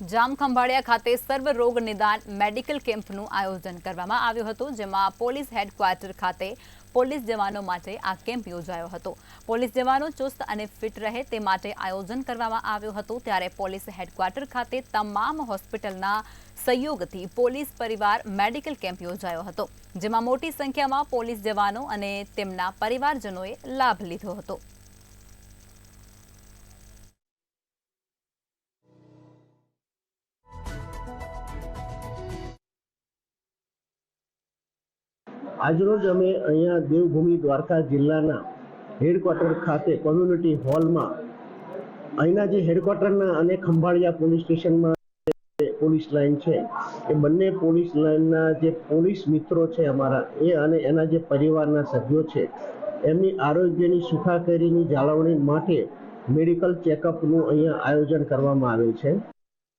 જામખંભાળિયા ખાતે સર્વ રોગ નિદાન મેડિકલ કેમ્પનું આયોજન કરવામાં આવ્યું હતું, જેમાં પોલીસ હેડક્વાર્ટર ખાતે પોલીસ જવાનો માટે આ કેમ્પ યોજાયો હતો। પોલીસ જવાનો ચુસ્ત અને ફિટ રહે તે માટે આયોજન કરવામાં આવ્યું હતું। ત્યારે પોલીસ હેડક્વાર્ટર ખાતે તમામ હોસ્પિટલના સહયોગથી પોલીસ પરિવાર મેડિકલ કેમ્પ યોજાયો હતો, જેમાં મોટી સંખ્યામાં પોલીસ જવાનો અને તેમના પરિવારજનોએ લાભ લીધો હતો। આજરોજ અમે અહીંયા દેવભૂમિ દ્વારકા જિલ્લાના હેડક્વાર્ટર ખાતે કોમ્યુનિટી હોલમાં અહીંના જે હેડક્વાર્ટરના અને ખંભાળિયા પોલીસ સ્ટેશનમાં પોલીસ લાઇન છે એ બંને પોલીસ લાઇનના જે પોલીસ મિત્રો છે અમારા એ અને એના જે પરિવારના સભ્યો છે એમની આરોગ્યની સુખાકારીની જાળવણી માટે મેડિકલ ચેકઅપનું અહીંયા આયોજન કરવામાં આવેલ છે।